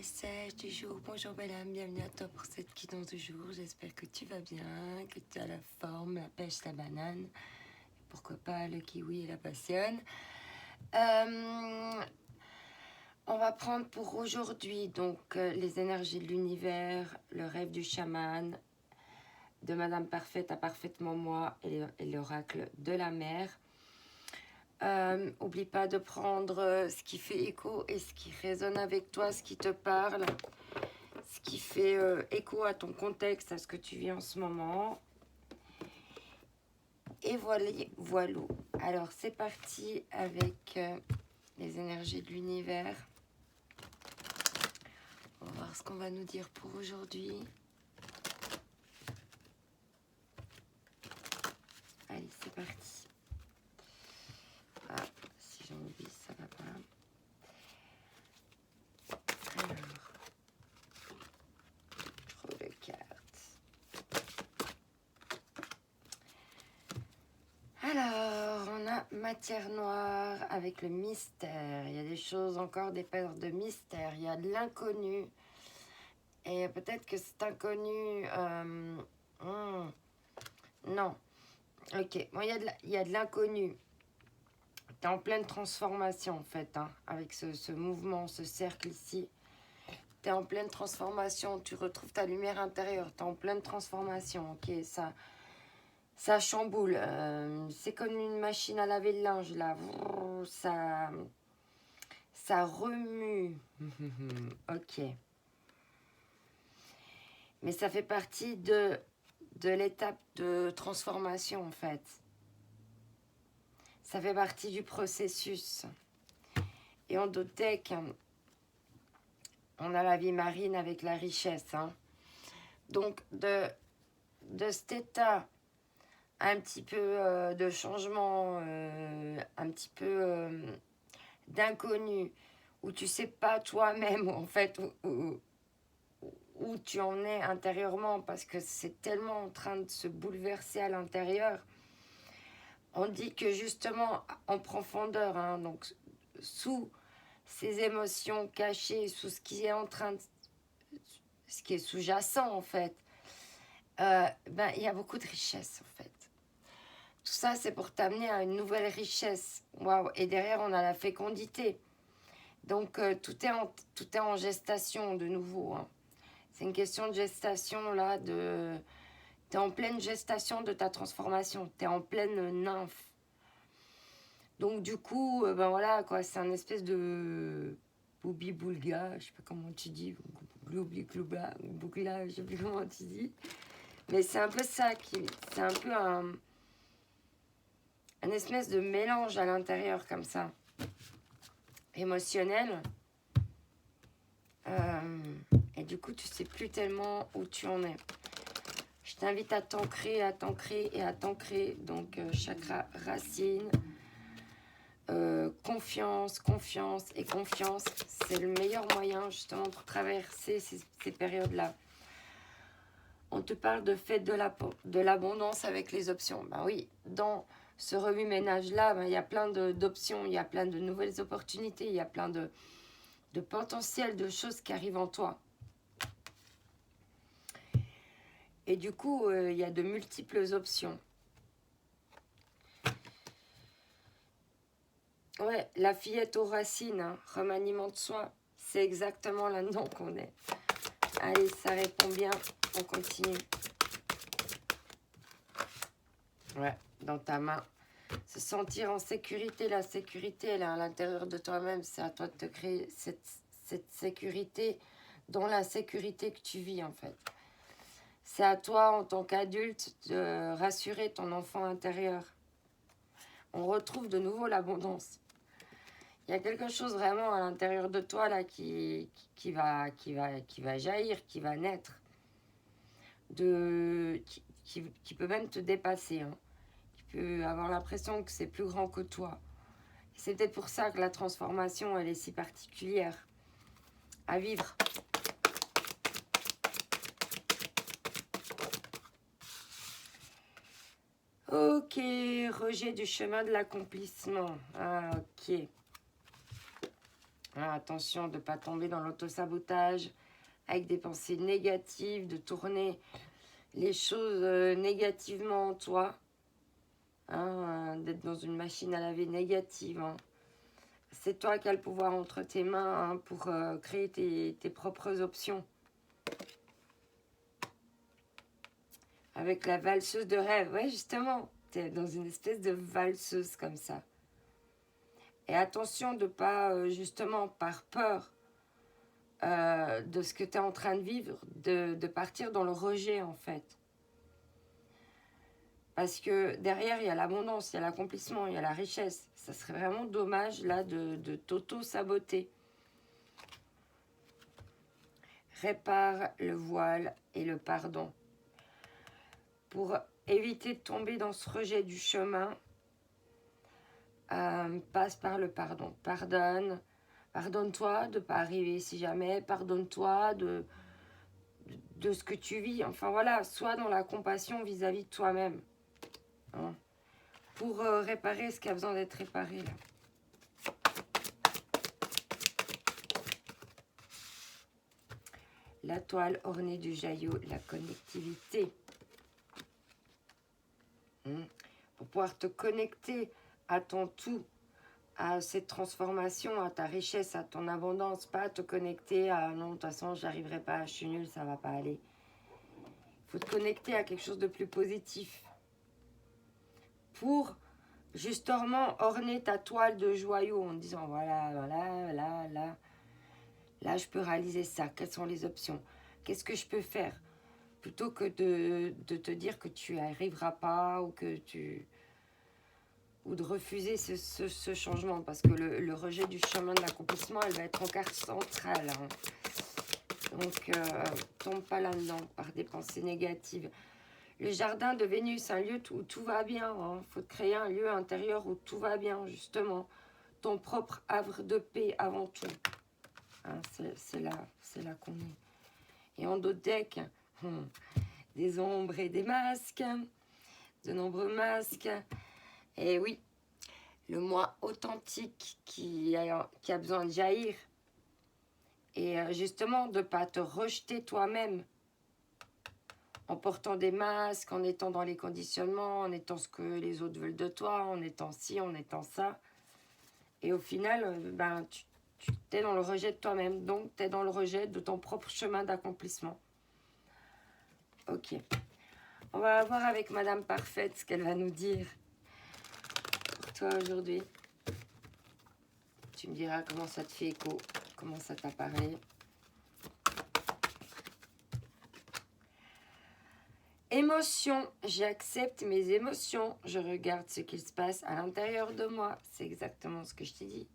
message du jour. Bonjour belle âme, bienvenue à toi pour cette guidance du jour. J'espère que tu vas bien, que tu as la forme, la pêche, la banane. Et pourquoi pas le kiwi et la passion. On va prendre pour aujourd'hui donc les énergies de l'univers, le rêve du chaman, de Madame Parfaite à Parfaitement Moi et l'oracle de la mer. Oublie pas de prendre ce qui fait écho et ce qui résonne avec toi, ce qui te parle, ce qui fait écho à ton contexte, à ce que tu vis en ce moment. Et voilà. Alors c'est parti avec les énergies de l'univers. On va voir ce qu'on va nous dire pour aujourd'hui. Allez, c'est parti. Ah, si j'en oublie, ça va pas. Alors, trop de cartes. Alors, on a matière noire avec le mystère. Il y a des choses encore, des paires de mystère. Il y a de l'inconnu. Et peut-être que cet inconnu... non. Ok, bon, il y a de l'inconnu. Tu es en pleine transformation, en fait, hein, avec ce mouvement, ce cercle ici. Tu es en pleine transformation. Tu retrouves ta lumière intérieure. Tu es en pleine transformation. Ok, ça chamboule. C'est comme une machine à laver le linge, là. Ça remue. Ok. Mais ça fait partie de l'étape de transformation, en fait. Ça fait partie du processus. Et en deck, on a la vie marine avec la richesse. Hein. Donc, de cet état un petit peu de changement, un petit peu d'inconnu, où tu sais pas toi-même, en fait, où tu en es intérieurement, parce que c'est tellement en train de se bouleverser à l'intérieur. On dit que justement, en profondeur, hein, donc sous ces émotions cachées, sous ce qui est en train de... ce qui est sous-jacent, en fait, il y a beaucoup de richesse, en fait. Tout ça, c'est pour t'amener à une nouvelle richesse. Waouh. Et derrière, on a la fécondité. Donc, tout est en gestation, de nouveau. Hein. C'est une question de gestation, là, de... Tu es en pleine gestation de ta transformation. Tu es en pleine nymphe. Donc, du coup, voilà, quoi, c'est un espèce de... Boubi-boulga, je sais pas comment tu dis. Gloubli-gloubla, bougla, je sais plus comment tu dis. Mais c'est un peu ça, c'est un peu un espèce de mélange à l'intérieur, comme ça. Émotionnel. Et du coup, tu sais plus tellement où tu en es. Je t'invite à t'ancrer, à t'ancrer et à t'ancrer. Donc, chakra racine. Confiance, confiance et confiance. C'est le meilleur moyen, justement, pour traverser ces périodes-là. On te parle de fait de l'abondance avec les options. Ben oui, dans ce remue-ménage-là, il y a plein d'options, il y a plein de nouvelles opportunités, il y a plein de potentiel de choses qui arrivent en toi. Et du coup, il y a de multiples options. Ouais, la fillette aux racines, hein, remaniement de soi, c'est exactement là-dedans qu'on est. Allez, ça répond bien, on continue. Ouais, dans ta main. Se sentir en sécurité, la sécurité, elle est à l'intérieur de toi-même. C'est à toi de te créer cette sécurité dans la sécurité que tu vis, en fait. C'est à toi, en tant qu'adulte, de rassurer ton enfant intérieur. On retrouve de nouveau l'abondance. Il y a quelque chose vraiment à l'intérieur de toi là qui va jaillir, qui va naître, qui peut même te dépasser, hein, qui peut avoir l'impression que c'est plus grand que toi. C'est peut-être pour ça que la transformation, elle est si particulière à vivre. Ok, rejet du chemin de l'accomplissement. Ah, ok. Hein, attention de ne pas tomber dans l'autosabotage avec des pensées négatives, de tourner les choses négativement en toi. Hein, d'être dans une machine à laver négative. Hein. C'est toi qui as le pouvoir entre tes mains hein, pour créer tes propres options. Avec la valseuse de rêve. Ouais, justement, tu es dans une espèce de valseuse comme ça. Et attention de ne pas, justement, par peur de ce que tu es en train de vivre, de partir dans le rejet, en fait. Parce que derrière, il y a l'abondance, il y a l'accomplissement, il y a la richesse. Ça serait vraiment dommage, là, de t'auto-saboter. Répare le voile et le pardon. Pour éviter de tomber dans ce rejet du chemin, passe par le pardon. Pardonne-toi de ne pas arriver si jamais. Pardonne-toi de ce que tu vis. Enfin voilà, sois dans la compassion vis-à-vis de toi-même. Hein, pour réparer ce qui a besoin d'être réparé là. La toile ornée du jaillot, la connectivité. Pour pouvoir te connecter à ton tout, à cette transformation, à ta richesse, à ton abondance, pas te connecter à non, de toute façon, j'y arriverai pas, je suis nulle, ça va pas aller. Il faut te connecter à quelque chose de plus positif pour justement orner ta toile de joyaux en disant voilà, là, je peux réaliser ça. Quelles sont les options? Qu'est-ce que je peux faire? Plutôt que de te dire que tu n'y arriveras pas ou que ou de refuser ce changement, parce que le rejet du chemin de l'accomplissement, elle va être en carte centrale. Hein. Donc, tombe pas là-dedans par des pensées négatives. Le jardin de Vénus, un lieu où tout va bien. Il faut créer un lieu intérieur où tout va bien, justement. Ton propre havre de paix avant tout. Hein, c'est là qu'on est. Et en dos de deck, des ombres et des masques. De nombreux masques. Et oui, le moi authentique qui a besoin de jaillir. Et justement, de ne pas te rejeter toi-même en portant des masques, en étant dans les conditionnements, en étant ce que les autres veulent de toi, en étant ci, en étant ça. Et au final, tu es dans le rejet de toi-même. Donc, tu es dans le rejet de ton propre chemin d'accomplissement. Ok. On va voir avec Madame Parfaite ce qu'elle va nous dire pour toi aujourd'hui. Tu me diras comment ça te fait écho, comment ça t'a parlé. Émotion, j'accepte mes émotions, je regarde ce qui se passe à l'intérieur de moi. C'est exactement ce que je t'ai dit.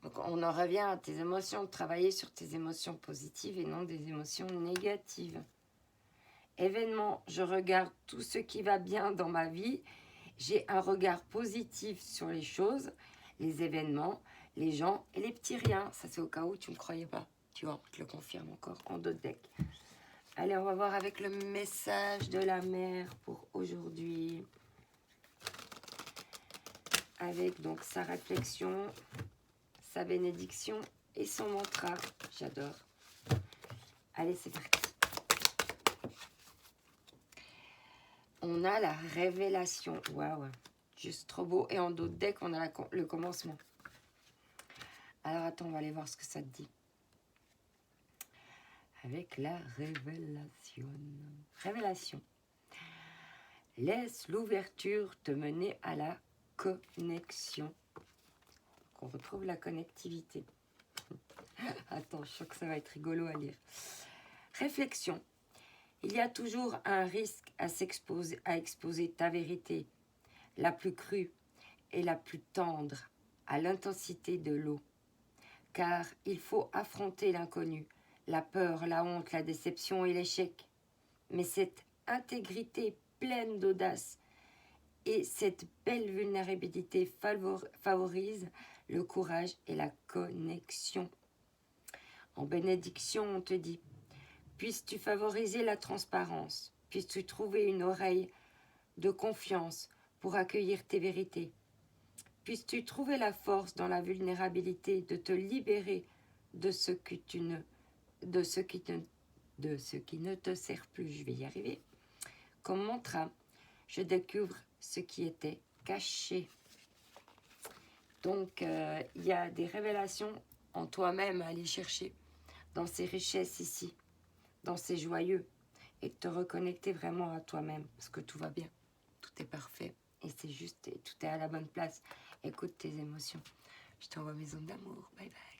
Donc on en revient à tes émotions, de travailler sur tes émotions positives et non des émotions négatives. Événement, je regarde tout ce qui va bien dans ma vie. J'ai un regard positif sur les choses, les événements, les gens et les petits riens. Ça c'est au cas où tu ne me croyais pas. Tu vois, je te le confirme encore en dos de deck. Allez, on va voir avec le message de la mère pour aujourd'hui. Avec donc sa réflexion, sa bénédiction et son mantra. J'adore. Allez, c'est parti. On a la révélation. Waouh, juste trop beau. Et en dos de deck, on a le commencement. Alors, attends, on va aller voir ce que ça te dit. Avec la révélation. Révélation. Laisse l'ouverture te mener à la connexion. On retrouve la connectivité. Attends, je sens que ça va être rigolo à lire. Réflexion. Il y a toujours un risque à exposer ta vérité, la plus crue et la plus tendre, à l'intensité de l'eau. Car il faut affronter l'inconnu, la peur, la honte, la déception et l'échec. Mais cette intégrité pleine d'audace et cette belle vulnérabilité favorise le courage et la connexion. En bénédiction, on te dit, puisses-tu favoriser la transparence, puisses-tu trouver une oreille de confiance pour accueillir tes vérités. puisses-tu trouver la force dans la vulnérabilité de te libérer de ce que tu ne, de ce qui ne te sert plus. Je vais y arriver. Comme mantra, je découvre ce qui était caché. Donc, il y a des révélations en toi-même à aller chercher, dans ces richesses ici, dans ces joyeux, et te reconnecter vraiment à toi-même, parce que tout va bien, tout est parfait, et c'est juste, et tout est à la bonne place. Écoute tes émotions. Je t'envoie mes ondes d'amour. Bye bye.